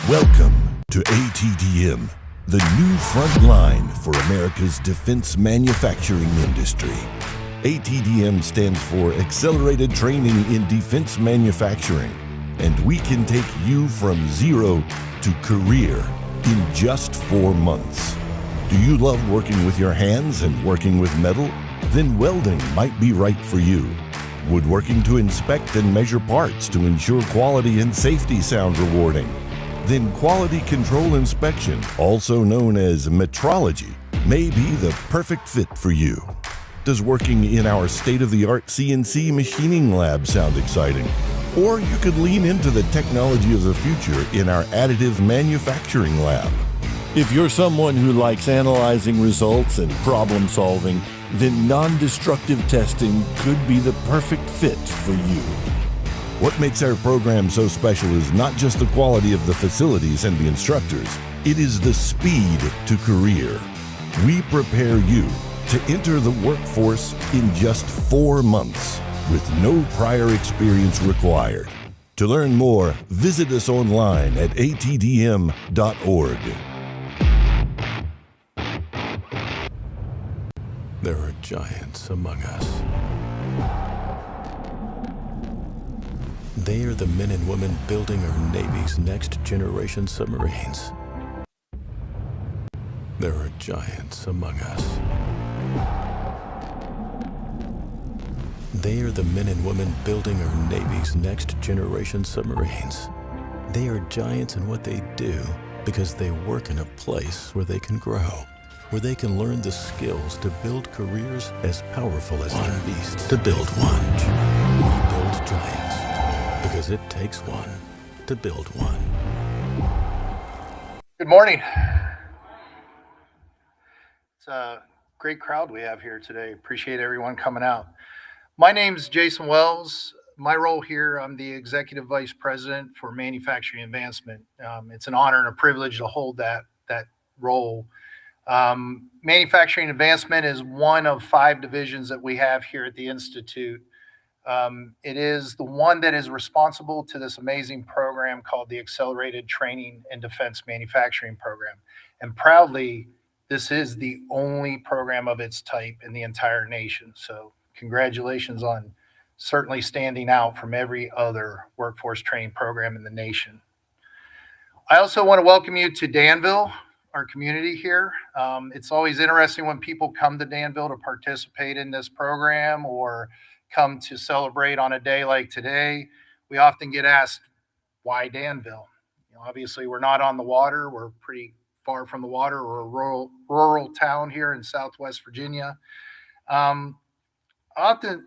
Welcome to ATDM, the new front line for America's defense manufacturing industry. ATDM stands for Accelerated Training in Defense Manufacturing, and we can take you from zero to career in just 4 months. Do you love working with your hands and working with metal? Then welding might be right for you. Woodworking to inspect and measure parts to ensure quality and safety sound rewarding? Then quality control inspection, also known as metrology, may be the perfect fit for you. Does working in our state-of-the-art CNC machining lab sound exciting? Or you could lean into the technology of the future in our additive manufacturing lab. If you're someone who likes analyzing results and problem solving, then non-destructive testing could be the perfect fit for you. What makes our program so special is not just the quality of the facilities and the instructors, it is the speed to career. We prepare you to enter the workforce in just 4 months with no prior experience required. To learn more, visit us online at atdm.org. There are giants among us. They are the men and women building our Navy's next generation submarines. There are giants among us. They are the men and women building our Navy's next generation submarines. They are giants in what they do because they work in a place where they can grow, where they can learn the skills to build careers as powerful as the beast. To build one, we build giants. Because it takes one to build one. Good morning. It's a great crowd we have here today. Appreciate everyone coming out. My name's Jason Wells. My role here, I'm the Executive Vice President for Manufacturing Advancement. It's an honor and a privilege to hold that role. Manufacturing Advancement is one of 5 divisions that we have here at the Institute. It is the one that is responsible to this amazing program called the Accelerated Training in Defense Manufacturing Program. And proudly, this is the only program of its type in the entire nation. So congratulations on certainly standing out from every other workforce training program in the nation. I also want to welcome you to Danville, our community here. It's always interesting when people come to Danville to participate in this program or come to celebrate on a day like today. We often get asked, why Danville? Obviously, we're not on the water. We're pretty far from the water. We're a rural town here in Southwest Virginia. Often,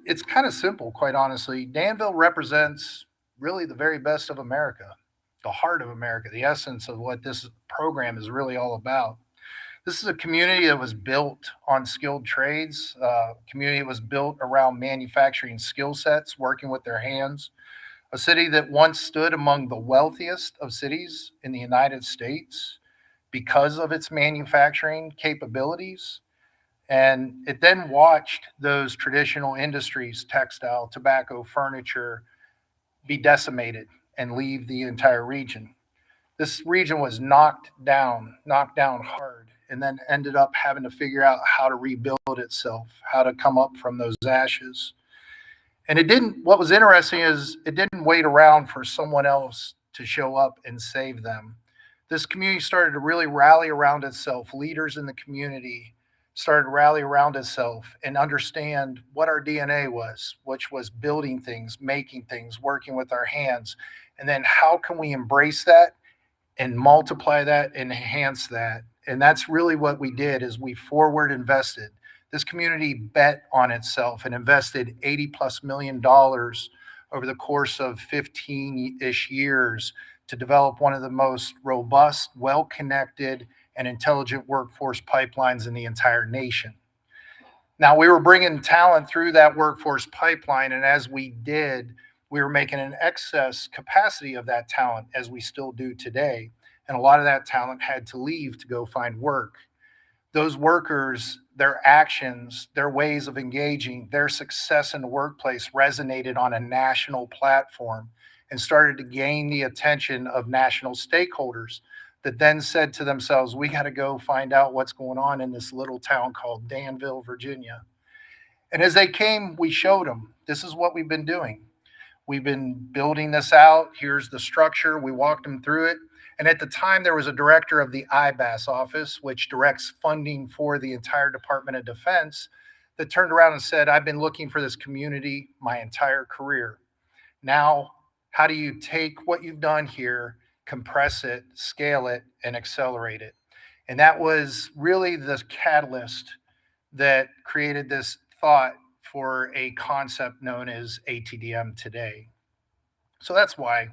it's kind of simple, quite honestly. Danville represents really the very best of America, the heart of America, the essence of what this program is really all about. This is a community that was built on skilled trades, a community that was built around manufacturing skill sets, working with their hands, a city that once stood among the wealthiest of cities in the United States because of its manufacturing capabilities. And it then watched those traditional industries, textile, tobacco, furniture, be decimated and leave the entire region. This region was knocked down hard, and then ended up having to figure out how to rebuild itself, how to come up from those ashes. And what was interesting is it didn't wait around for someone else to show up and save them. This community started to really rally around itself. Leaders in the community started to rally around itself and understand what our DNA was, which was building things, making things, working with our hands. And then how can we embrace that and multiply that and enhance that? And that's really what we did is we forward invested. This community bet on itself and invested $80+ million over the course of 15-ish years to develop one of the most robust, well-connected, and intelligent workforce pipelines in the entire nation. Now, we were bringing talent through that workforce pipeline, and as we did, we were making an excess capacity of that talent, as we still do today. And a lot of that talent had to leave to go find work. Those workers their actions, their ways of engaging, their success in the workplace resonated on a national platform and started to gain the attention of national stakeholders that then said to themselves, we got to go find out what's going on in this little town called Danville, Virginia. And as they came, we showed them this is what we've been doing. We've been building this out. Here's the structure. We walked them through it. And at the time, there was a director of the IBAS office, which directs funding for the entire Department of Defense, that turned around and said, I've been looking for this community my entire career. Now, how do you take what you've done here, compress it, scale it, and accelerate it? And that was really the catalyst that created this thought for a concept known as ATDM today. So that's why,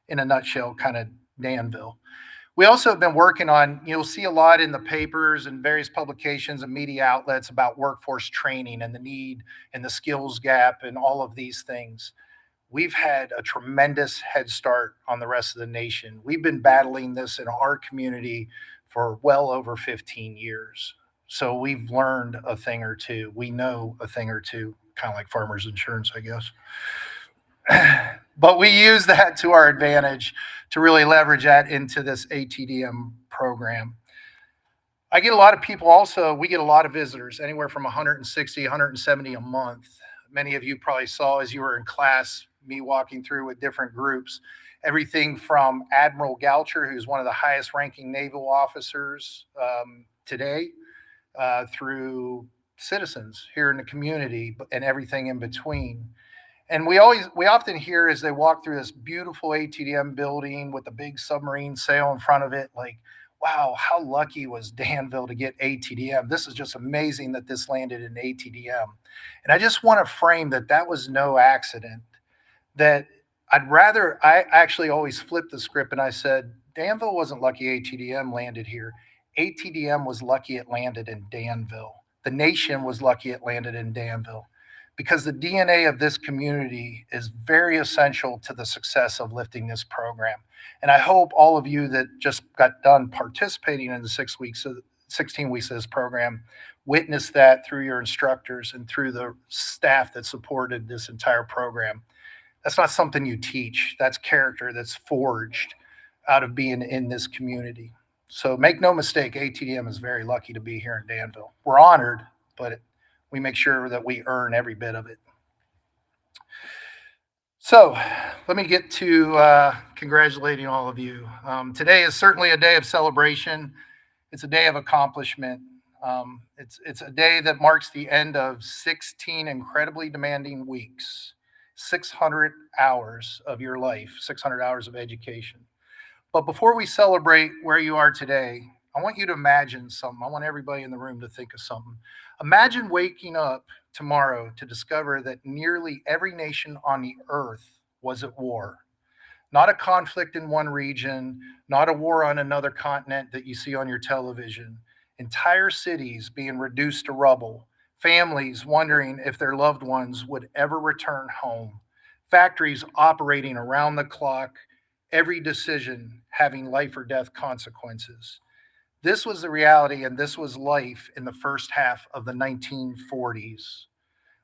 in a nutshell, kind of Danville. We also have been working on, you'll see a lot in the papers and various publications and media outlets about workforce training and the need and the skills gap and all of these things. We've had a tremendous head start on the rest of the nation. We've been battling this in our community for well over 15 years. So we've learned a thing or two. We know a thing or two, kind of like farmers insurance, I guess. But we use that to our advantage to really leverage that into this ATDM program. I get a lot of people also, we get a lot of visitors, anywhere from 160, 170 a month. Many of you probably saw as you were in class, me walking through with different groups, everything from Admiral Goucher, who's one of the highest ranking naval officers today, through citizens here in the community and everything in between. And we often hear as they walk through this beautiful ATDM building with the big submarine sail in front of it, like, wow, how lucky was Danville to get ATDM? This is just amazing that this landed in ATDM. And I just want to frame that was no accident. That I actually always flipped the script and I said, Danville wasn't lucky ATDM landed here. ATDM was lucky it landed in Danville. The nation was lucky it landed in Danville, because the DNA of this community is very essential to the success of lifting this program. And I hope all of you that just got done participating in the 16 weeks of this program witnessed that through your instructors and through the staff that supported this entire program. That's not something you teach. That's character that's forged out of being in this community. So make no mistake, ATDM is very lucky to be here in Danville. We're honored, but we make sure that we earn every bit of it. So let me get to congratulating all of you. Today is certainly a day of celebration. It's a day of accomplishment. It's a day that marks the end of 16 incredibly demanding weeks, 600 hours of your life, 600 hours of education. But before we celebrate where you are today, I want you to imagine something. I want everybody in the room to think of something. Imagine waking up tomorrow to discover that nearly every nation on the earth was at war. Not a conflict in one region, not a war on another continent that you see on your television. Entire cities being reduced to rubble, families wondering if their loved ones would ever return home, factories operating around the clock, every decision having life or death consequences. This was the reality, and this was life in the first half of the 1940s.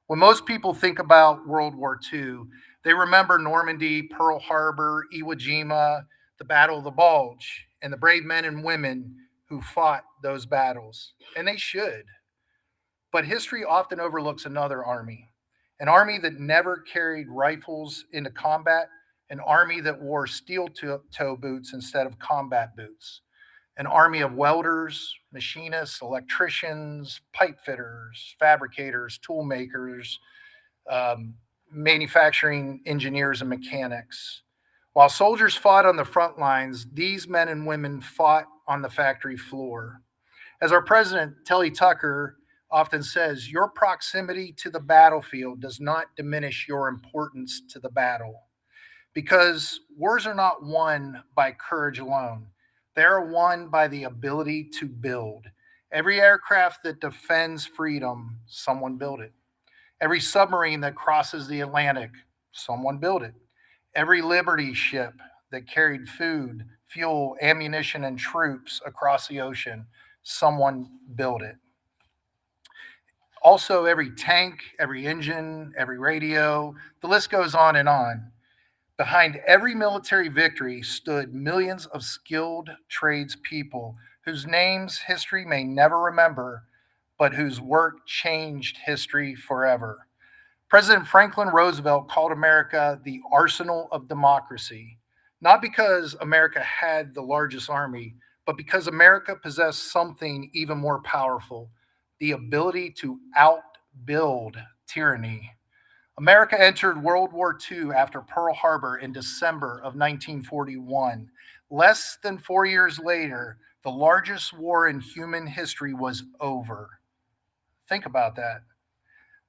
When most people think about World War II, they remember Normandy, Pearl Harbor, Iwo Jima, the Battle of the Bulge, and the brave men and women who fought those battles. And they should. But history often overlooks another army, an army that never carried rifles into combat, an army that wore steel-toe boots instead of combat boots, an army of welders, machinists, electricians, pipe fitters, fabricators, tool makers, manufacturing engineers and mechanics. While soldiers fought on the front lines, these men and women fought on the factory floor. As our president, Telly Tucker, often says, your proximity to the battlefield does not diminish your importance to the battle. Because wars are not won by courage alone. They are won by the ability to build. Every aircraft that defends freedom, someone built it. Every submarine that crosses the Atlantic, someone built it. Every Liberty ship that carried food, fuel, ammunition, and troops across the ocean, someone built it. Also, every tank, every engine, every radio, the list goes on and on. Behind every military victory stood millions of skilled tradespeople whose names history may never remember, but whose work changed history forever. President Franklin Roosevelt called America the arsenal of democracy, not because America had the largest army, but because America possessed something even more powerful: the ability to outbuild tyranny. America entered World War II after Pearl Harbor in December of 1941. Less than 4 years later, the largest war in human history was over. Think about that.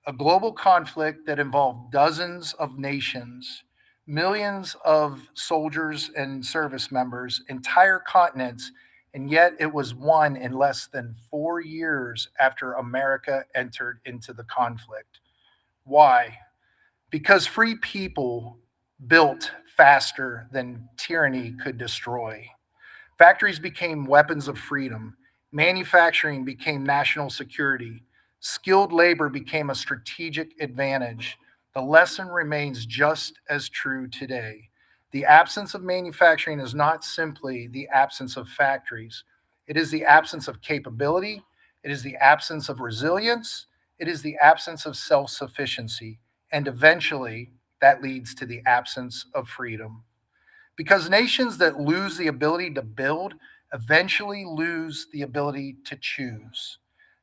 A global conflict that involved dozens of nations, millions of soldiers and service members, entire continents, and yet it was won in less than 4 years after America entered into the conflict. Why? Because free people built faster than tyranny could destroy. Factories became weapons of freedom. Manufacturing became national security. Skilled labor became a strategic advantage. The lesson remains just as true today. The absence of manufacturing is not simply the absence of factories, it is the absence of capability, it is the absence of resilience, it is the absence of self sufficiency, and eventually that leads to the absence of freedom. Because nations that lose the ability to build eventually lose the ability to choose.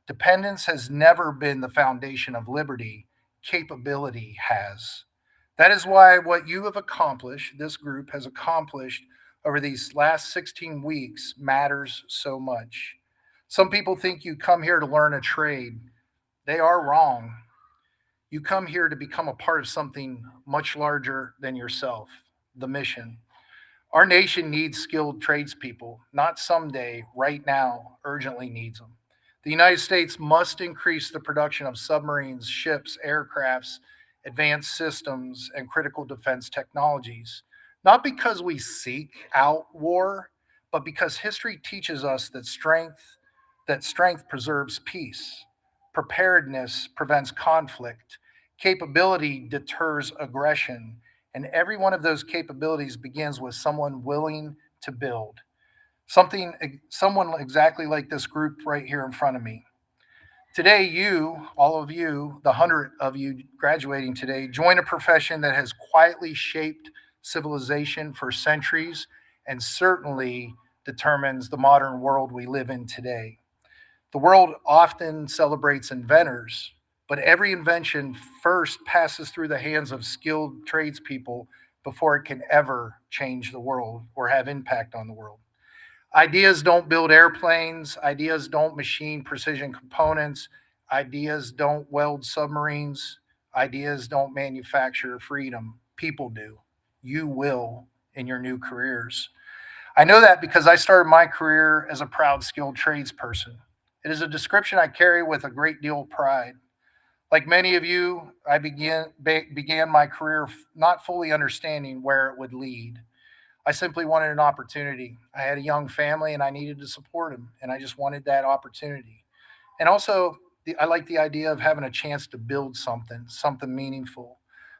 Dependence has never been the foundation of liberty, capability has. That is why what you have accomplished, this group has accomplished over these last 16 weeks, matters so much. Some people think you come here to learn a trade. They are wrong. You come here to become a part of something much larger than yourself, the mission. Our nation needs skilled tradespeople, not someday, right now, urgently needs them. The United States must increase the production of submarines, ships, aircrafts, advanced systems, and critical defense technologies, not because we seek out war, but because history teaches us that strength preserves peace, preparedness prevents conflict, capability deters aggression, and every one of those capabilities begins with someone willing to build. Someone exactly like this group right here in front of me. Today, you, all of you, the 100 of you graduating today, join a profession that has quietly shaped civilization for centuries and certainly determines the modern world we live in today. The world often celebrates inventors, but every invention first passes through the hands of skilled tradespeople before it can ever change the world or have impact on the world. Ideas don't build airplanes, ideas don't machine precision components, ideas don't weld submarines, ideas don't manufacture freedom. People do. You will in your new careers. I know that because I started my career as a proud, skilled tradesperson. It is a description I carry with a great deal of pride. Like many of you, I began my career not fully understanding where it would lead. I simply wanted an opportunity. I had a young family and I needed to support him, and I just wanted that opportunity. And also, I like the idea of having a chance to build something meaningful.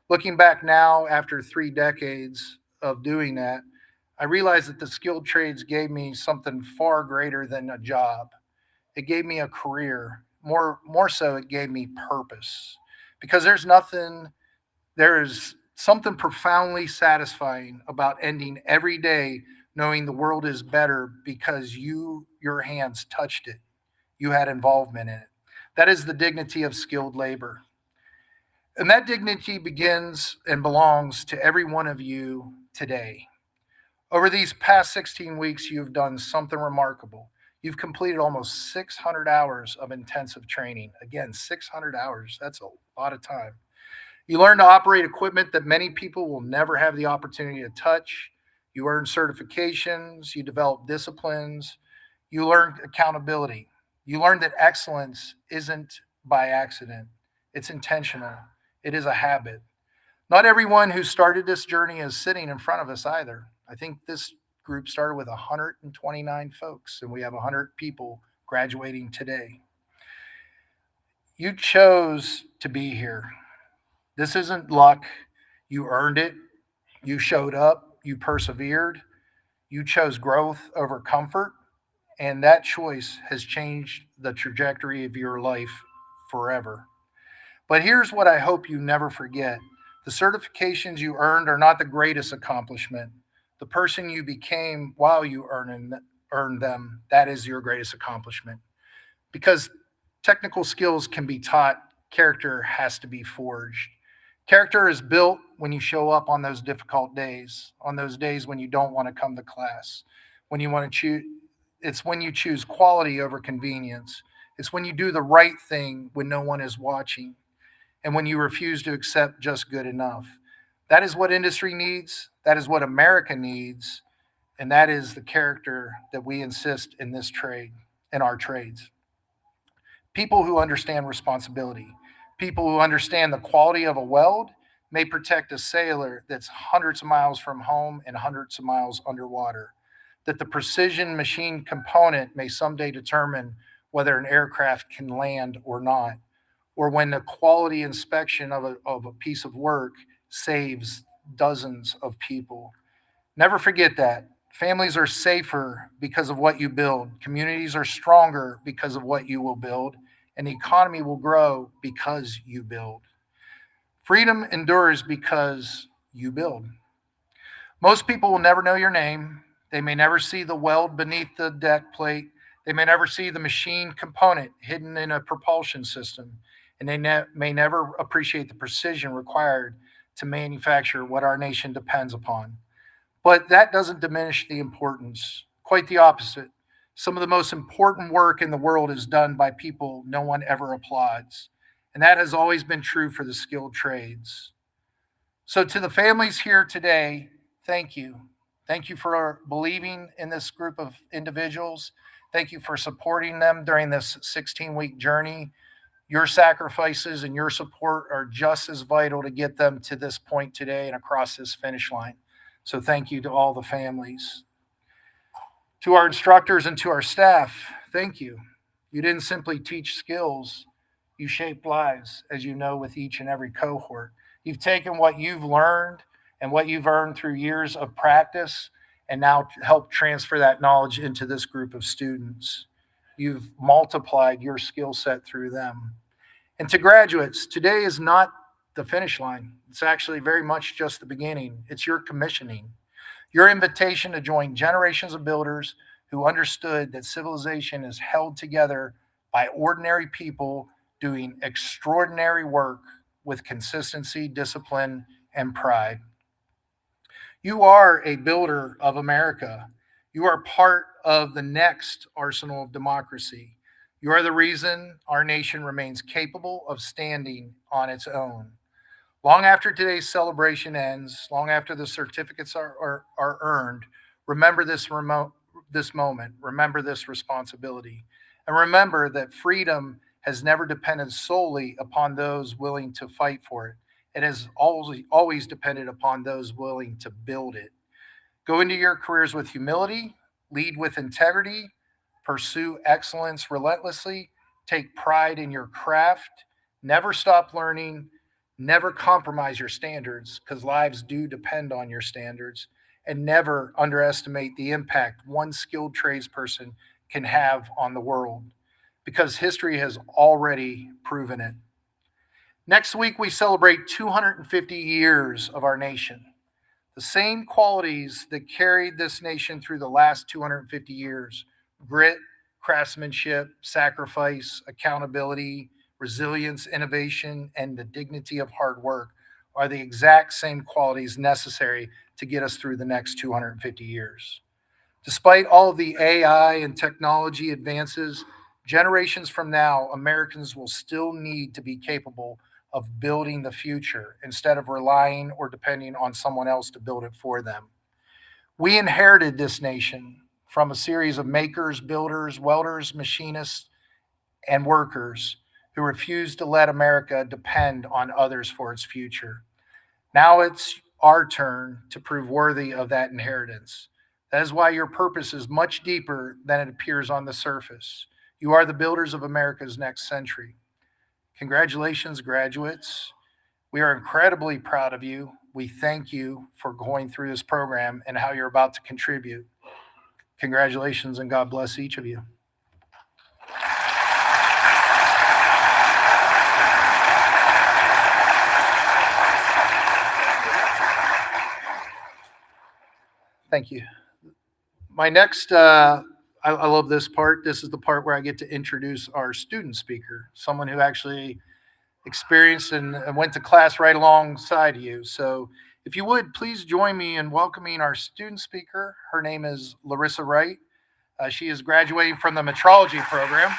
Looking back now, after 3 decades of doing that, I realized that the skilled trades gave me something far greater than a job. It gave me a career. More so, it gave me purpose. Because there is something profoundly satisfying about ending every day knowing the world is better because your hands touched it. You had involvement in it. That is the dignity of skilled labor. And that dignity begins and belongs to every one of you today. Over these past 16 weeks, you've done something remarkable. You've completed almost 600 hours of intensive training. Again, 600 hours, that's a lot of time. You learn to operate equipment that many people will never have the opportunity to touch. You earn certifications, you develop disciplines, you learn accountability. You learn that excellence isn't by accident, it's intentional, it is a habit. Not everyone who started this journey is sitting in front of us either. I think this group started with 129 folks, and we have 100 people graduating today. You chose to be here. This isn't luck. You earned it. You showed up. You persevered. You chose growth over comfort. And that choice has changed the trajectory of your life forever. But here's what I hope you never forget: the certifications you earned are not the greatest accomplishment. The person you became while you earned them, that is your greatest accomplishment. Because technical skills can be taught, character has to be forged. Character is built when you show up on those difficult days, on those days when you don't want to come to class, when you want to choose. It's when you choose quality over convenience. It's when you do the right thing when no one is watching, and when you refuse to accept just good enough. That is what industry needs. That is what America needs. And that is the character that we insist in this trade, in our trades. People who understand responsibility, people who understand the quality of a weld may protect a sailor that's hundreds of miles from home and hundreds of miles underwater. That the precision machine component may someday determine whether an aircraft can land or not, or when the quality inspection of a piece of work saves dozens of people. Never forget that. Families are safer because of what you build. Communities are stronger because of what you will build. And the economy will grow because you build. Freedom endures because you build. Most people will never know your name. They may never see the weld beneath the deck plate. They may never see the machine component hidden in a propulsion system. And they may never appreciate the precision required to manufacture what our nation depends upon. But that doesn't diminish the importance. Quite the opposite. Some of the most important work in the world is done by people no one ever applauds. And that has always been true for the skilled trades. So, to the families here today, thank you. Thank you for believing in this group of individuals. Thank you for supporting them during this 16-week journey. Your sacrifices and your support are just as vital to get them to this point today and across this finish line. So thank you to all the families. To our instructors and to our staff, thank you. You didn't simply teach skills, you shaped lives, as you know, with each and every cohort. You've taken what you've learned and what you've earned through years of practice and now helped transfer that knowledge into this group of students. You've multiplied your skill set through them. And to graduates, today is not the finish line. It's actually very much just the beginning. It's your commissioning, your invitation to join generations of builders who understood that civilization is held together by ordinary people doing extraordinary work with consistency, discipline, and pride. You are a builder of America. You are part of the next arsenal of democracy. You are the reason our nation remains capable of standing on its own. Long after today's celebration ends, long after the certificates are earned, remember this moment, remember this responsibility, and remember that freedom has never depended solely upon those willing to fight for it. It has always depended upon those willing to build it. Go into your careers with humility, lead with integrity, pursue excellence relentlessly, take pride in your craft, never stop learning, never compromise your standards because lives do depend on your standards, and never underestimate the impact one skilled tradesperson can have on the world because history has already proven it. Next week, we celebrate 250 years of our nation. The same qualities that carried this nation through the last 250 years: grit, craftsmanship, sacrifice, accountability, resilience, innovation, and the dignity of hard work are the exact same qualities necessary to get us through the next 250 years. Despite all of the AI and technology advances, generations from now, Americans will still need to be capable of building the future instead of relying or depending on someone else to build it for them. We inherited this nation from a series of makers, builders, welders, machinists, and workers who refused to let America depend on others for its future. Now it's our turn to prove worthy of that inheritance. That is why your purpose is much deeper than it appears on the surface. You are the builders of America's next century. Congratulations, graduates. We are incredibly proud of you. We thank you for going through this program and how you're about to contribute. Congratulations and God bless each of you. Thank you. My next, I love this part. This is the part where I get to introduce our student speaker, someone who actually experienced and went to class right alongside you. So if you would, please join me in welcoming our student speaker. Her name is Larissa Wright. She is graduating from the metrology program.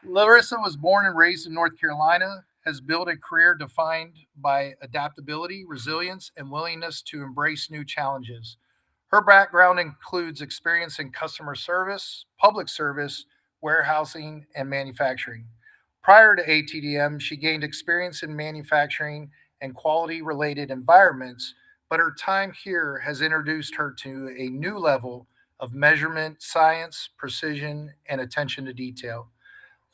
Larissa was born and raised in North Carolina, has built a career defined by adaptability, resilience, and willingness to embrace new challenges. Her background includes experience in customer service, public service, warehousing, and manufacturing. Prior to ATDM, she gained experience in manufacturing and quality related environments, but her time here has introduced her to a new level of measurement, science, precision, and attention to detail.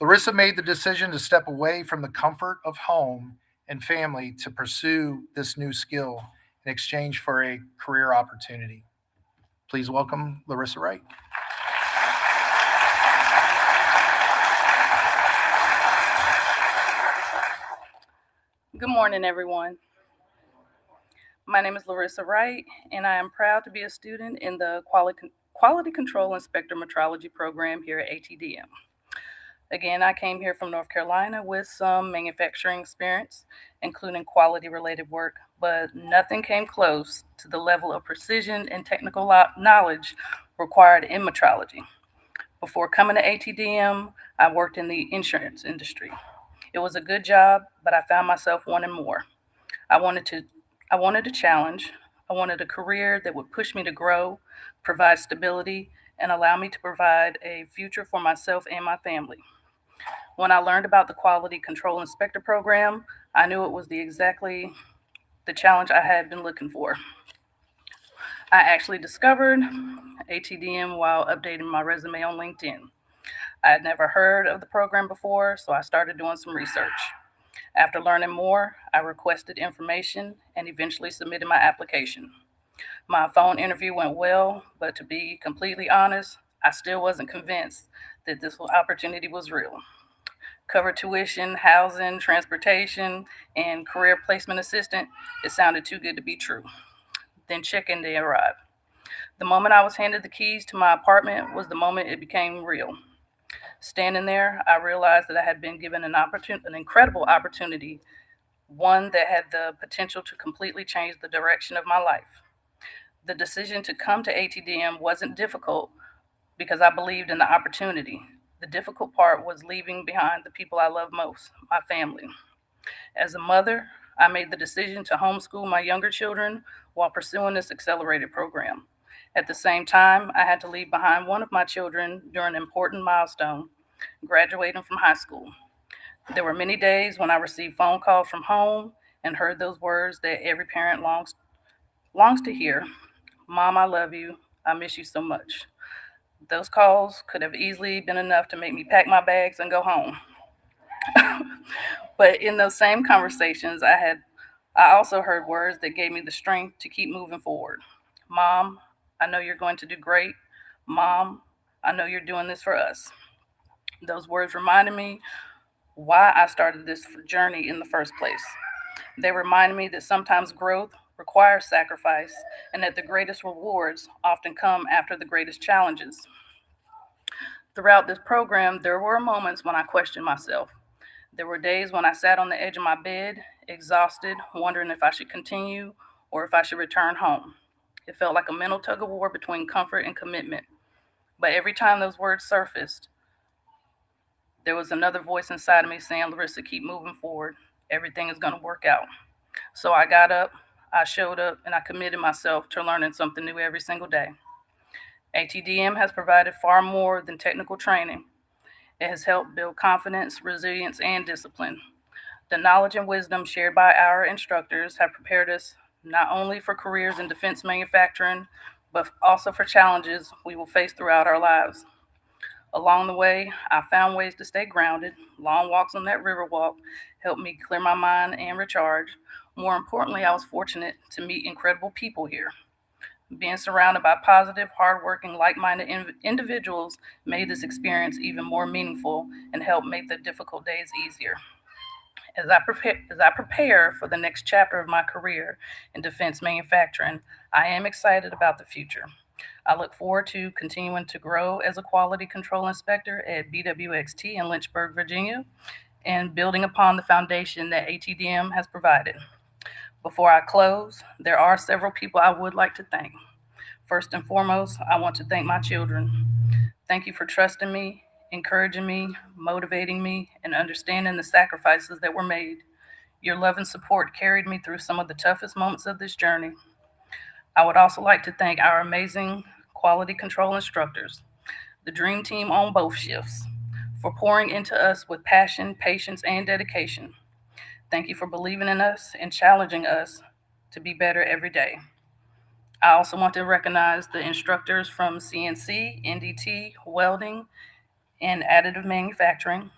Larissa made the decision to step away from the comfort of home and family to pursue this new skill in exchange for a career opportunity. Please welcome Larissa Wright. Good morning, everyone. My name is Larissa Wright, and I am proud to be a student in the Quality Control Inspector Metrology program here at ATDM. Again, I came here from North Carolina with some manufacturing experience, including quality-related work, but nothing came close to the level of precision and technical knowledge required in metrology. Before coming to ATDM, I worked in the insurance industry. It was a good job, but I found myself wanting more. I wanted a challenge. I wanted a career that would push me to grow, provide stability, and allow me to provide a future for myself and my family. When I learned about the Quality Control Inspector program, I knew it was exactly the challenge I had been looking for. I actually discovered ATDM while updating my resume on LinkedIn. I had never heard of the program before, so I started doing some research. After learning more, I requested information and eventually submitted my application. My phone interview went well, but to be completely honest, I still wasn't convinced that this opportunity was real. Cover tuition, housing, transportation, and career placement assistant, it sounded too good to be true. Then check-in day arrived. The moment I was handed the keys to my apartment was the moment it became real. Standing there, I realized that I had been given an incredible opportunity, one that had the potential to completely change the direction of my life. The decision to come to ATDM wasn't difficult because I believed in the opportunity. The difficult part was leaving behind the people I love most, my family. As a mother, I made the decision to homeschool my younger children while pursuing this accelerated program. At the same time, I had to leave behind one of my children during an important milestone, graduating from high school. There were many days when I received phone calls from home and heard those words that every parent longs to hear. Mom, I love you. I miss you so much. Those calls could have easily been enough to make me pack my bags and go home. But in those same conversations, I also heard words that gave me the strength to keep moving forward. Mom, I know you're going to do great. Mom, I know you're doing this for us. Those words reminded me why I started this journey in the first place. They reminded me that sometimes growth requires sacrifice and that the greatest rewards often come after the greatest challenges. Throughout this program, there were moments when I questioned myself. There were days when I sat on the edge of my bed, exhausted, wondering if I should continue or if I should return home. It felt like a mental tug of war between comfort and commitment. But every time those words surfaced, there was another voice inside of me saying, Larissa, keep moving forward. Everything is going to work out. So I got up, I showed up, and I committed myself to learning something new every single day. ATDM has provided far more than technical training. It has helped build confidence, resilience, and discipline. The knowledge and wisdom shared by our instructors have prepared us not only for careers in defense manufacturing, but also for challenges we will face throughout our lives. Along the way, I found ways to stay grounded. Long walks on that river walk helped me clear my mind and recharge. More importantly, I was fortunate to meet incredible people here. Being surrounded by positive, hardworking, like minded individuals made this experience even more meaningful and helped make the difficult days easier. As I prepare for the next chapter of my career in defense manufacturing, I am excited about the future. I look forward to continuing to grow as a quality control inspector at BWXT in Lynchburg, Virginia, and building upon the foundation that ATDM has provided. Before I close, there are several people I would like to thank. First and foremost, I want to thank my children. Thank you for trusting me, encouraging me, motivating me, and understanding the sacrifices that were made. Your love and support carried me through some of the toughest moments of this journey. I would also like to thank our amazing quality control instructors, the dream team on both shifts, for pouring into us with passion, patience, and dedication. Thank you for believing in us and challenging us to be better every day. I also want to recognize the instructors from CNC, NDT, welding, and additive manufacturing.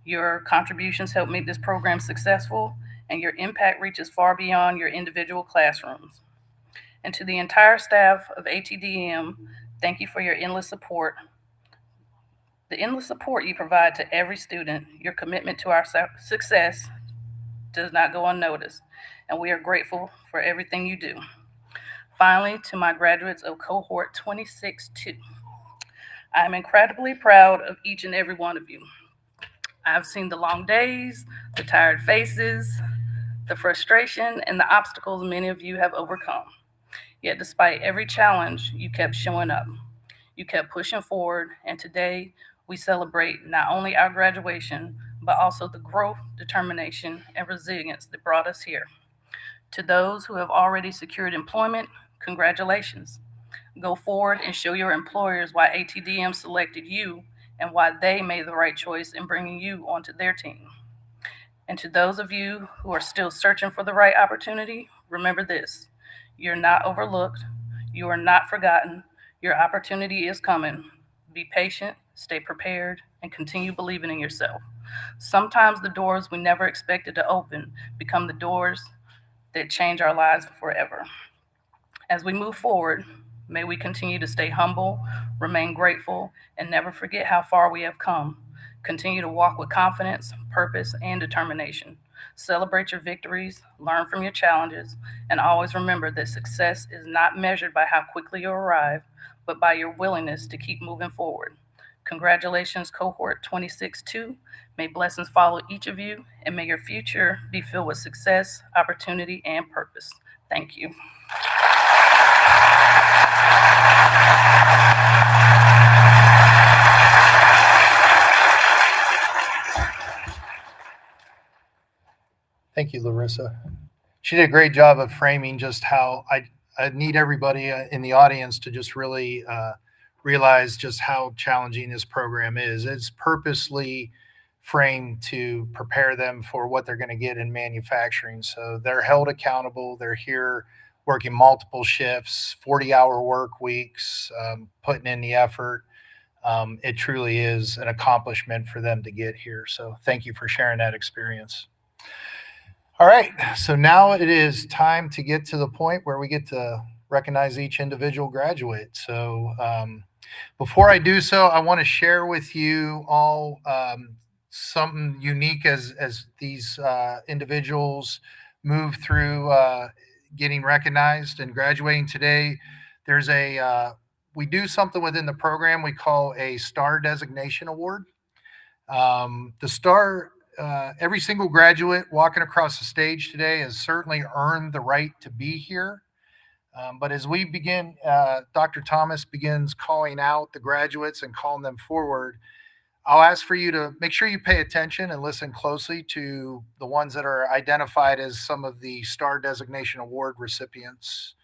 Your contributions help make this program successful, and your impact reaches far beyond your individual classrooms. And to the entire staff of ATDM, thank you for your endless support. The endless support you provide to every student, your commitment to our success does not go unnoticed, and we are grateful for everything you do. Finally, to my graduates of cohort 26-2, I am incredibly proud of each and every one of you. I've seen the long days, the tired faces, the frustration, and the obstacles many of you have overcome. Yet, despite every challenge, you kept showing up. You kept pushing forward, and today we celebrate not only our graduation, but also the growth, determination, and resilience that brought us here. To those who have already secured employment, congratulations. Go forward and show your employers why ATDM selected you and why they made the right choice in bringing you onto their team. And to those of you who are still searching for the right opportunity, remember this: you're not overlooked, you are not forgotten, your opportunity is coming. Be patient, stay prepared, and continue believing in yourself. Sometimes the doors we never expected to open become the doors that change our lives forever. As we move forward, may we continue to stay humble, remain grateful, and never forget how far we have come. Continue to walk with confidence, purpose, and determination. Celebrate your victories, learn from your challenges, and always remember that success is not measured by how quickly you arrive, but by your willingness to keep moving forward. Congratulations, cohort 26-2. May blessings follow each of you, and may your future be filled with success, opportunity, and purpose. Thank you. Thank you, Larissa. She did a great job of framing just how I need everybody in the audience to just really realize just how challenging this program is. It's purposely framed to prepare them for what they're going to get in manufacturing. So they're held accountable. They're here working multiple shifts, 40-hour work weeks, putting in the effort. It truly is an accomplishment for them to get here. So thank you for sharing that experience. All right, so now it is time to get to the point where we get to recognize each individual graduate. So before I do so, I want to share with you all something unique as these individuals move through getting recognized and graduating today. There's we do something within the program we call a STAR designation award. The STAR, every single graduate walking across the stage today has certainly earned the right to be here. But as we begin, Dr. Thomas begins calling out the graduates and calling them forward, I'll ask for you to make sure you pay attention and listen closely to the ones that are identified as some of the STAR designation award recipients.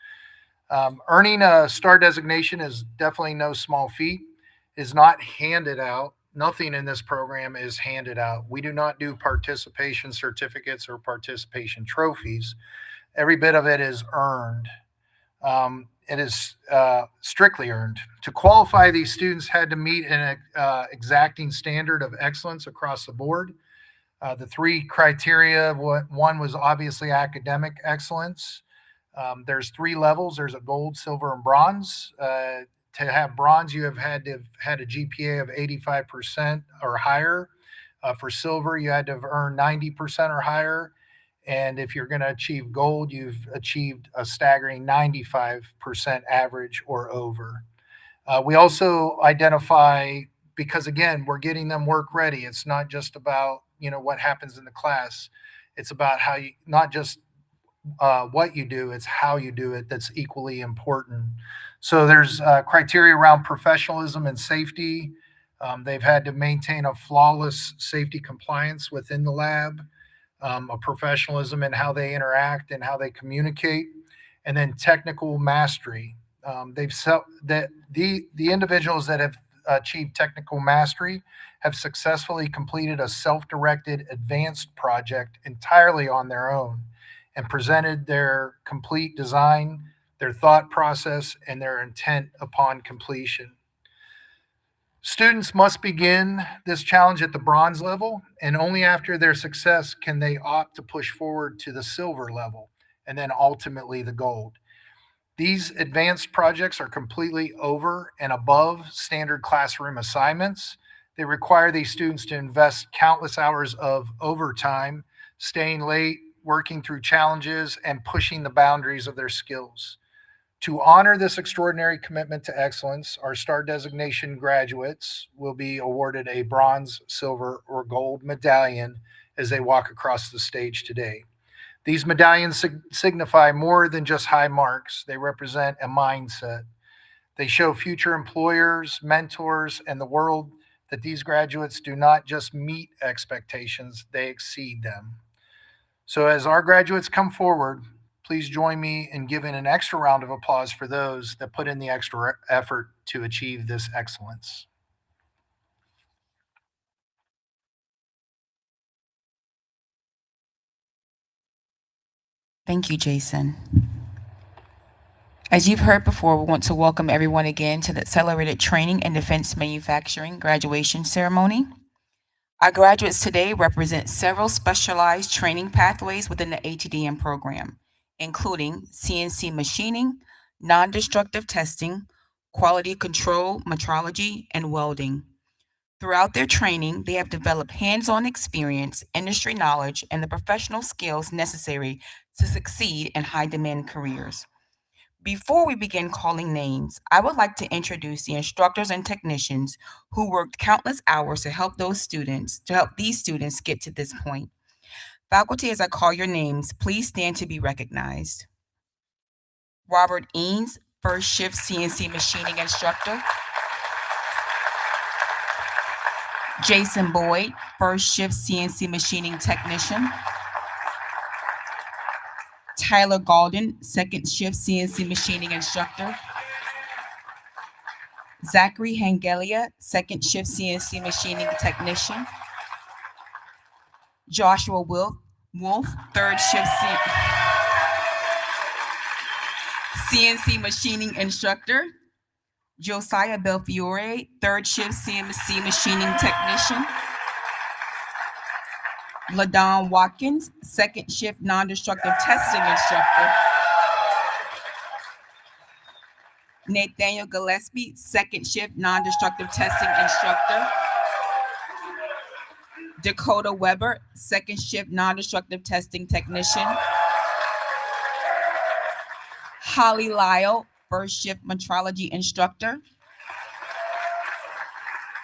Earning a STAR designation is definitely no small feat. It is not handed out. Nothing in this program is handed out. We do not do participation certificates or participation trophies. Every bit of it is earned. it is strictly earned. To qualify, these students had to meet an exacting standard of excellence across the board. The three criteria, one was obviously academic excellence. There's three levels. There's a gold, silver, and bronze. To have bronze, you have had to have had a GPA of 85% or higher. For silver, you had to have earned 90% or higher. And if you're going to achieve gold, you've achieved a staggering 95% average or over. We also identify, because again, we're getting them work ready. It's not just about, what happens in the class. It's about how you, not just what you do, it's how you do it that's equally important. So there's criteria around professionalism and safety. They've had to maintain a flawless safety compliance within the lab, a professionalism in how they interact and how they communicate, and then technical mastery. The individuals that have achieved technical mastery have successfully completed a self-directed advanced project entirely on their own and presented their complete design, their thought process, and their intent upon completion. Students must begin this challenge at the bronze level, and only after their success can they opt to push forward to the silver level and then ultimately the gold. These advanced projects are completely over and above standard classroom assignments. They require these students to invest countless hours of overtime, staying late, working through challenges, and pushing the boundaries of their skills. To honor this extraordinary commitment to excellence, our STAR designation graduates will be awarded a bronze, silver, or gold medallion as they walk across the stage today. These medallions signify more than just high marks. They represent a mindset. They show future employers, mentors, and the world that these graduates do not just meet expectations, they exceed them. So as our graduates come forward, please join me in giving an extra round of applause for those that put in the extra effort to achieve this excellence. Thank you, Jason. As you've heard before, we want to welcome everyone again to the Accelerated Training and Defense Manufacturing graduation ceremony. Our graduates today represent several specialized training pathways within the ATDM program, including CNC machining, non-destructive testing, quality control, metrology, and welding. Throughout their training, they have developed hands-on experience, industry knowledge, and the professional skills necessary to succeed in high-demand careers. Before we begin calling names, I would like to introduce the instructors and technicians who worked countless hours to help these students get to this point. Faculty, as I call your names, please stand to be recognized. Robert Eanes, first shift CNC machining instructor. Jason Boyd, first shift CNC machining technician. Tyler Galden, second shift CNC machining instructor. Zachary Hangelia, second shift CNC machining technician. Joshua Wolf, third shift CNC machining instructor. Josiah Belfiore, third shift CNC machining technician. LaDon Watkins, second shift non-destructive testing instructor. Nathaniel Gillespie, second shift non-destructive testing instructor. Dakota Weber, second shift non-destructive testing technician. Holly Lyle, first shift metrology instructor.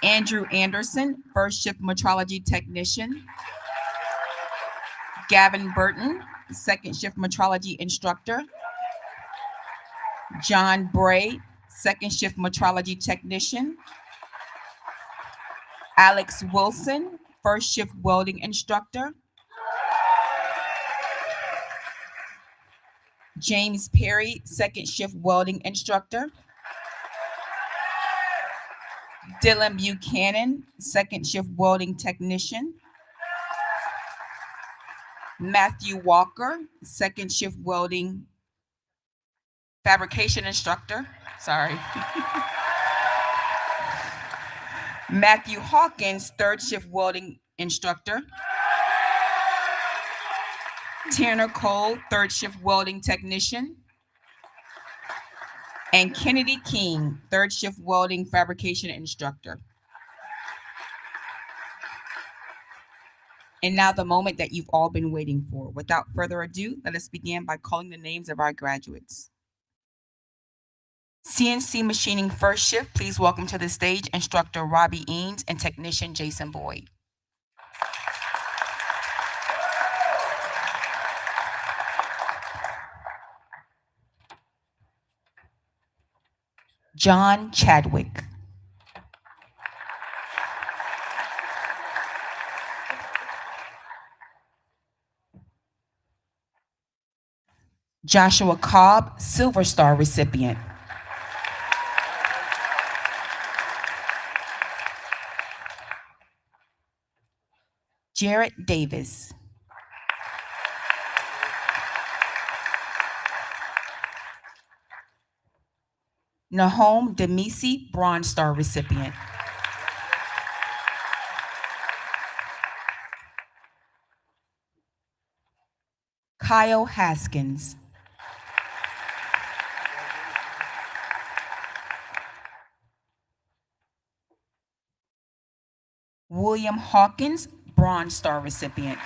Andrew Anderson, first shift metrology technician. Gavin Burton, second shift metrology instructor. John Bray, second shift metrology technician. Alex Wilson, first shift welding instructor. James Perry, second shift welding instructor. Dylan Buchanan, second shift welding technician. Matthew Walker, second shift welding fabrication instructor, sorry. Matthew Hawkins, third shift welding instructor. Tanner Cole, third shift welding technician. And Kennedy King, third shift welding fabrication instructor. And now the moment that you've all been waiting for. Without further ado, let us begin by calling the names of our graduates. CNC machining first shift, please welcome to the stage instructor Robbie Eanes and technician Jason Boyd. John Chadwick. Joshua Cobb, Silver Star recipient. Jarrett Davis. Nahom Demisi, Bronze Star recipient. Kyle Haskins. William Hawkins, Bronze Star recipient.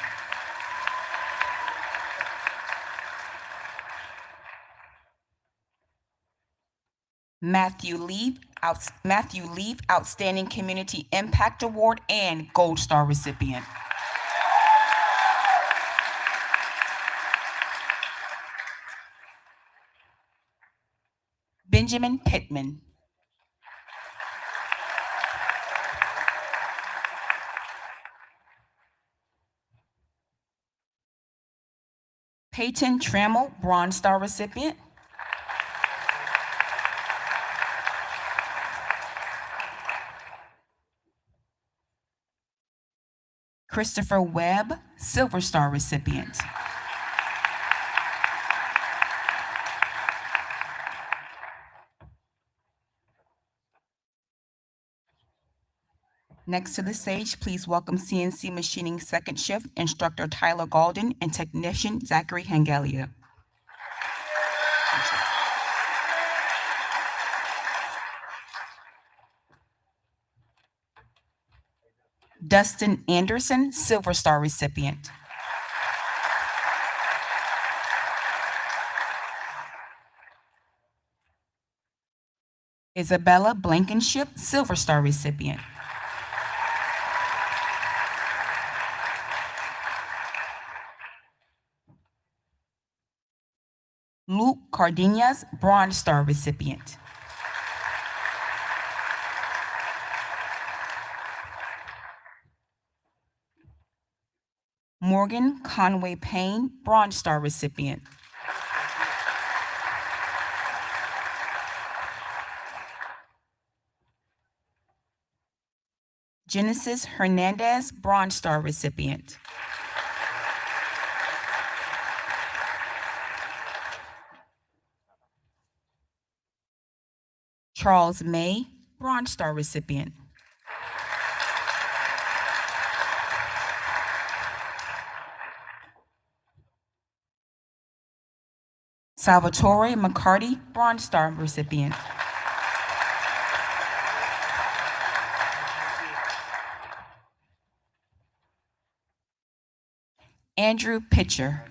Matthew Leaf, Outstanding Community Impact Award and Gold Star recipient. Benjamin Pittman. Peyton Trammell, Bronze Star recipient. Christopher Webb, Silver Star recipient. Next to the stage, please welcome CNC Machining second shift instructor Tyler Galden and technician Zachary Hangalia. Dustin Anderson, Silver Star recipient. Isabella Blankenship, Silver Star recipient. Luke Cardenas, Bronze Star recipient. Morgan Conway Payne, Bronze Star recipient. Genesis Hernandez, Bronze Star recipient. Charles May, Bronze Star recipient. Salvatore McCarty, Bronze Star recipient. Andrew Pitcher.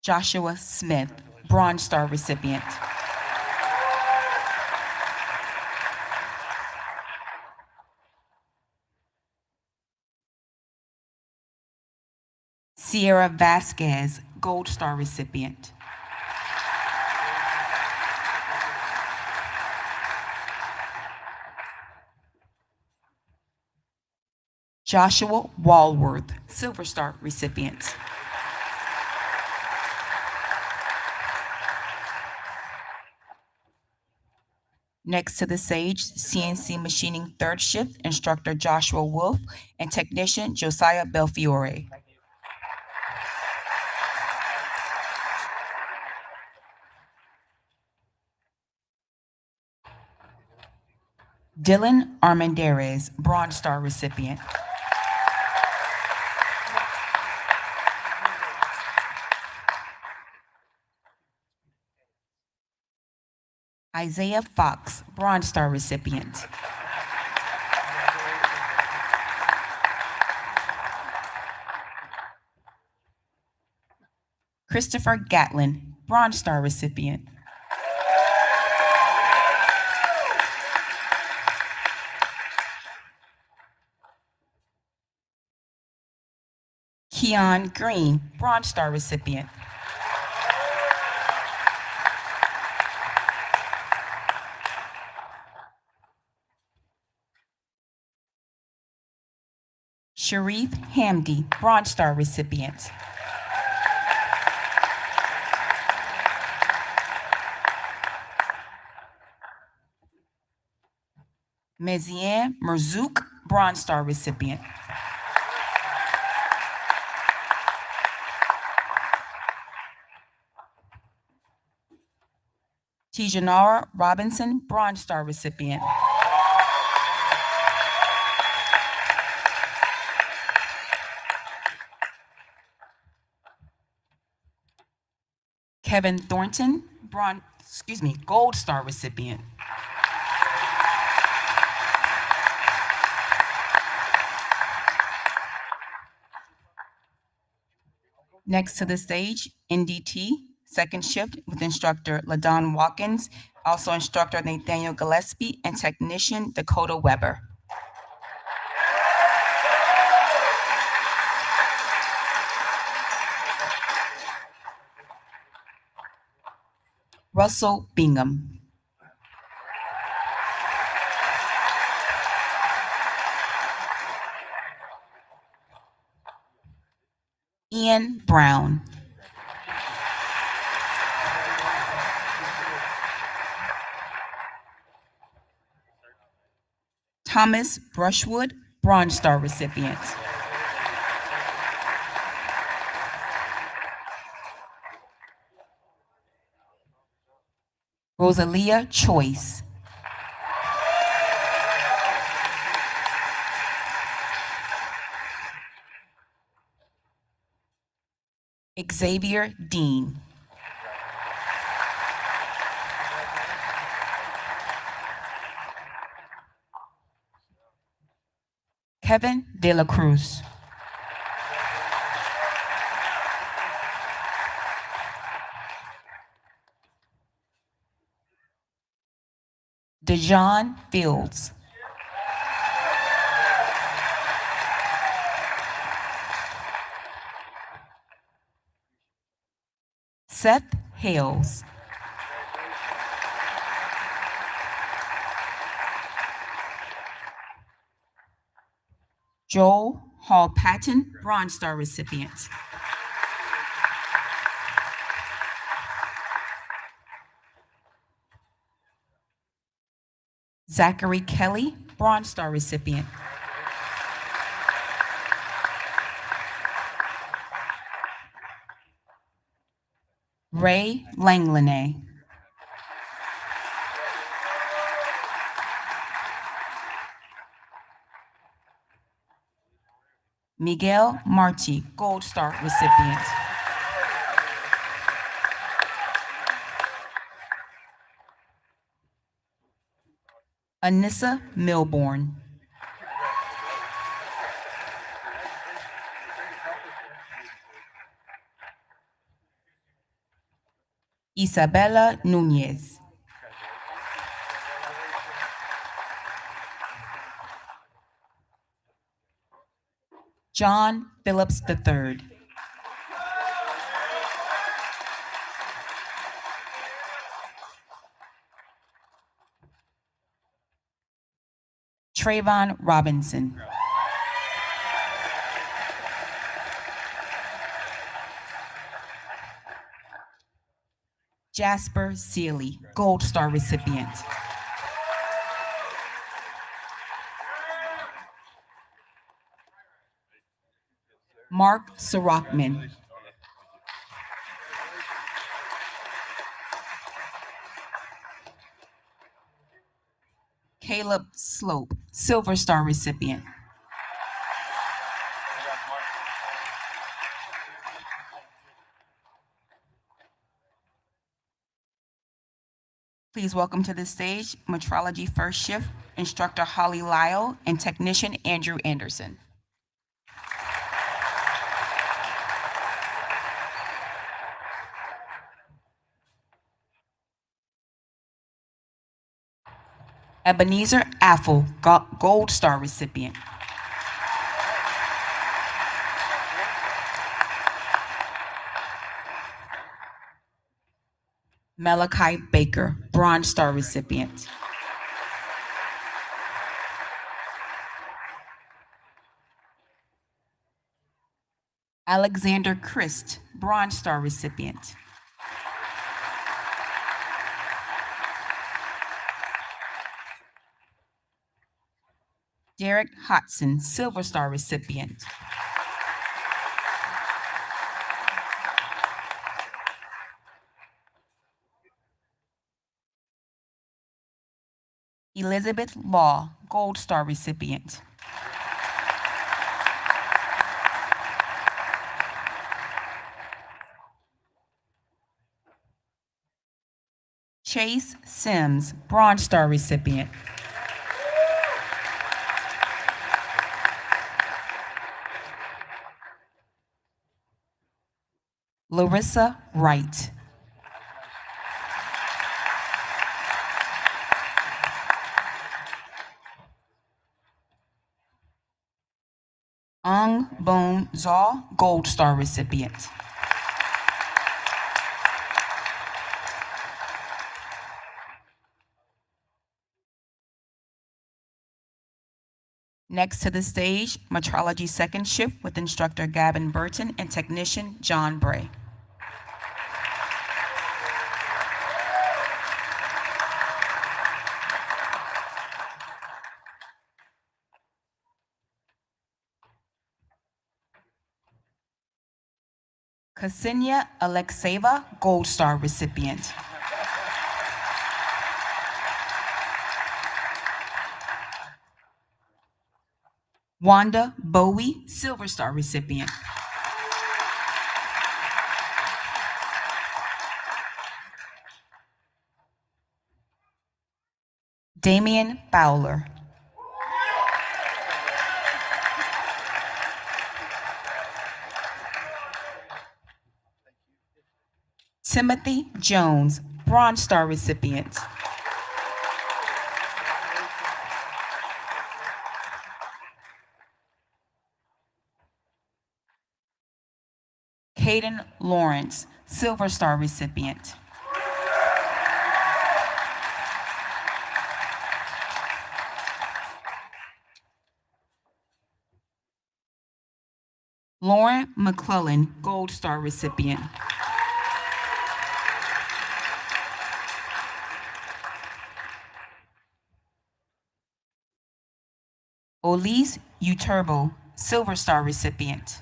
Joshua Smith, Bronze Star recipient. Sierra Vasquez, Gold Star recipient. Joshua Walworth, Silver Star recipient. Next to the stage, CNC machining third shift instructor Joshua Wolf and technician Josiah Belfiore. Dylan Armendariz, Bronze Star recipient. Isaiah Fox, Bronze Star recipient. Christopher Gatlin, Bronze Star recipient. Keon Green, Bronze Star recipient. Sharif Hamdi, Bronze Star recipient. Meziane Merzouk, Bronze Star recipient. Tijanara Robinson, Bronze Star recipient. Kevin Thornton, Gold Star recipient. Next to the stage, NDT, second shift with instructor LaDon Watkins, also instructor Nathaniel Gillespie, and technician Dakota Weber. Russell Bingham. Ian Brown. Thomas Brushwood, Bronze Star recipient. Rosalia Choice. Xavier Dean. Kevin De La Cruz. Dejon Fields. Seth Hales. Joel Hall Patton, Bronze Star recipient. Zachary Kelly, Bronze Star recipient. Ray Langlanay. Miguel Marti, Gold Star recipient. Anissa Milborn. Isabella Nunez. John Phillips III. Trayvon Robinson. Jasper Sealy, Gold Star recipient. Mark Sirachman. Caleb Slope, Silver Star recipient. Please welcome to the stage Metrology First Shift Instructor Holly Lyle and Technician Andrew Anderson. Ebenezer Affle, Gold Star recipient. Malachi Baker, Bronze Star recipient. Alexander Christ, Bronze Star recipient. Derek Hodson, Silver Star recipient. Elizabeth Law, Gold Star recipient. Chase Sims, Bronze Star recipient. Larissa Wright. Ong Bon Zaw, Gold Star recipient. Next to the stage, Metrology Second Shift with Instructor Gavin Burton and Technician John Bray. Ksenia Alexeva, Gold Star recipient. Wanda Bowie, Silver Star recipient. Damian Fowler. Timothy Jones, Bronze Star recipient. Caden Lawrence, Silver Star recipient. Lauren McClellan, Gold Star recipient. Olise Uturbo, Silver Star recipient.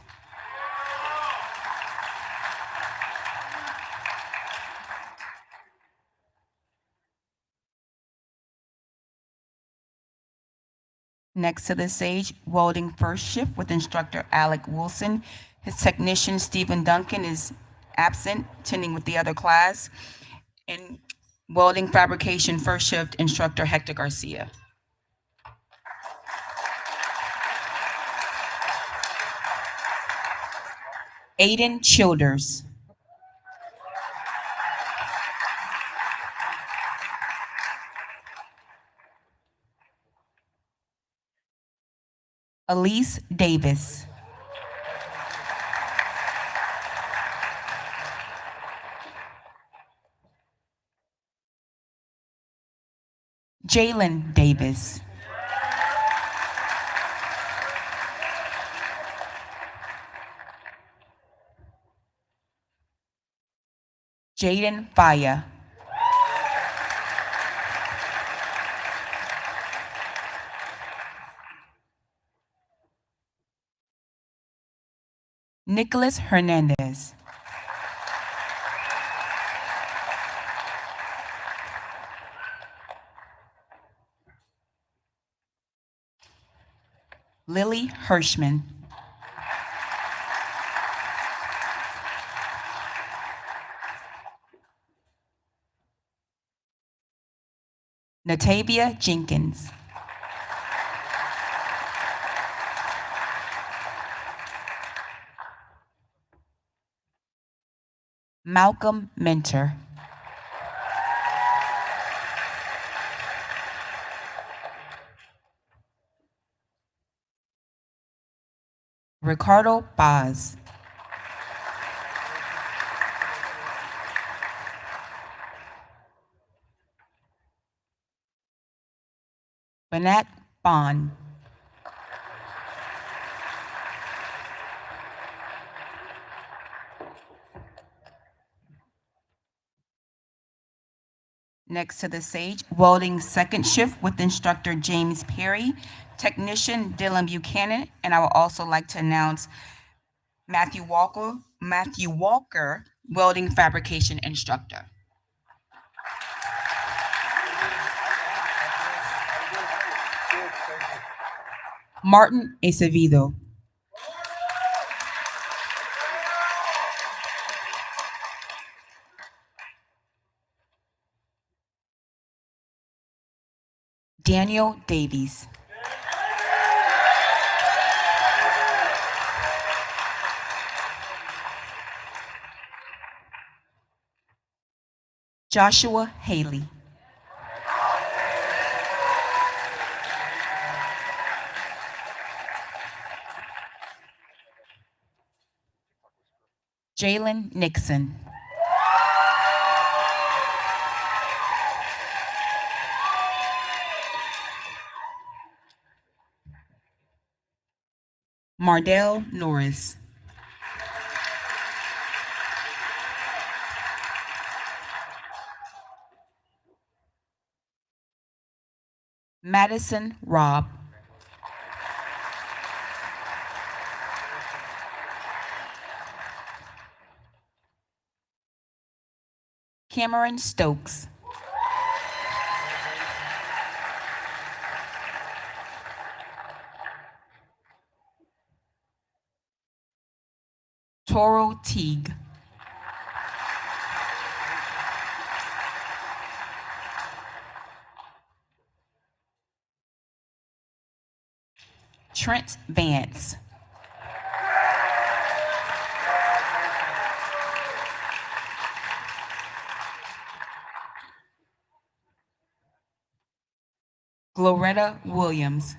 Next to the stage, Welding First Shift with Instructor Alec Wilson. His technician, Stephen Duncan, is absent, attending with the other class. And Welding Fabrication First Shift Instructor Hector Garcia. Aiden Childers. Elise Davis. Jalen Davis. Jaden Faya. Nicholas Hernandez. Lily Hirschman. Natavia Jenkins. Malcolm Mentor. Ricardo Paz. Banat Bond. Next to the stage, welding second shift with instructor James Perry, technician Dylan Buchanan, and I would also like to announce Matthew Walker, welding fabrication instructor. Martin Acevedo. Daniel Davies. Joshua Haley. Jalen Nixon. Mardell Norris. Madison Robb. Cameron Stokes. Toro Teague. Trent Vance. Gloretta Williams.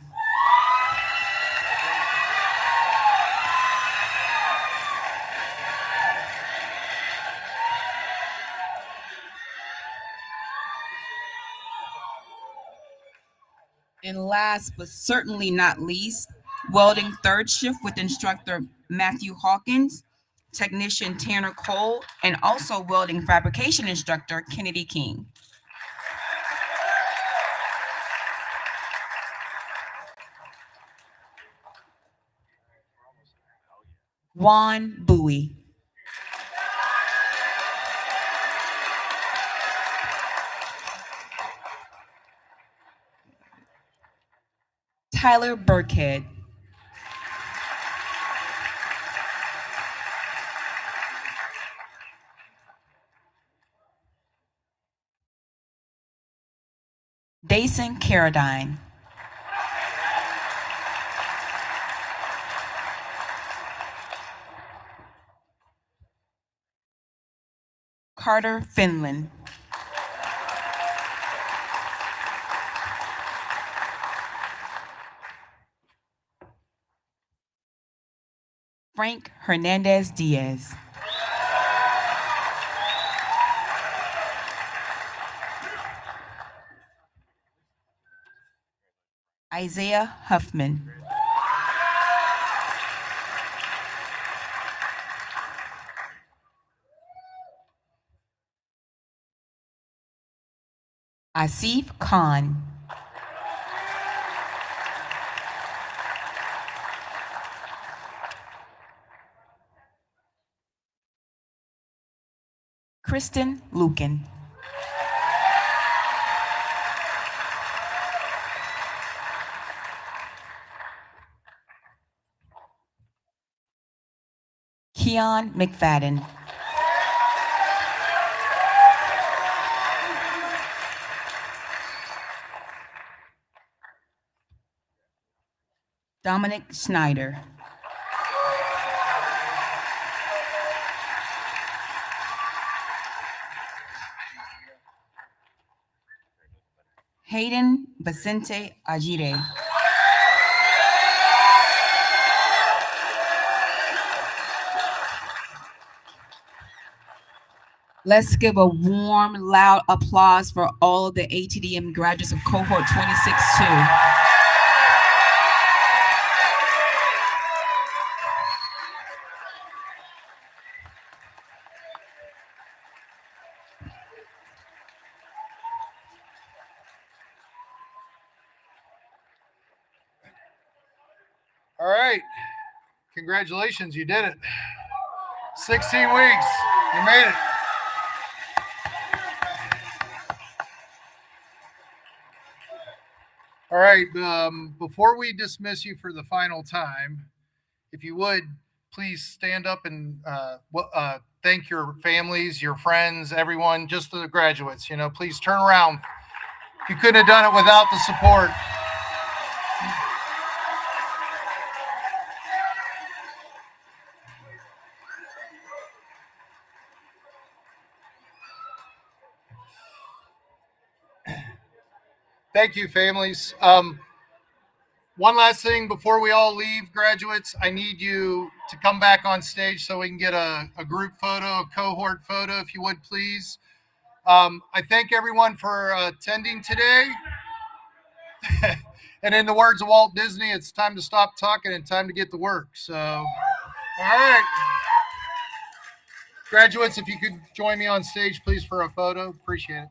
And last but certainly not least, welding third shift with instructor Matthew Hawkins, technician Tanner Cole, and also welding fabrication instructor Kennedy King. Juan Bowie. Tyler Burkhead. Dason Carradine. Carter Finland. Frank Hernandez Diaz. Isaiah Huffman. Asif Khan. Kristen Lucan. Keon McFadden. Dominic Snyder. Hayden Vicente Agire. Let's give a warm, loud applause for all of the ATDM graduates of cohort 26-2. All right. Congratulations. You did it. 16 weeks. You made it. All right. Before we dismiss you for the final time, if you would, please stand up and thank your families, your friends, everyone, just the graduates. Please turn around. You couldn't have done it without the support. Thank you, families. One last thing before we all leave, graduates, I need you to come back on stage so we can get a group photo, a cohort photo, if you would, please. I thank everyone for attending today. And in the words of Walt Disney, it's time to stop talking and time to get to work. So, all right. Graduates, if you could join me on stage, please, for a photo. Appreciate it.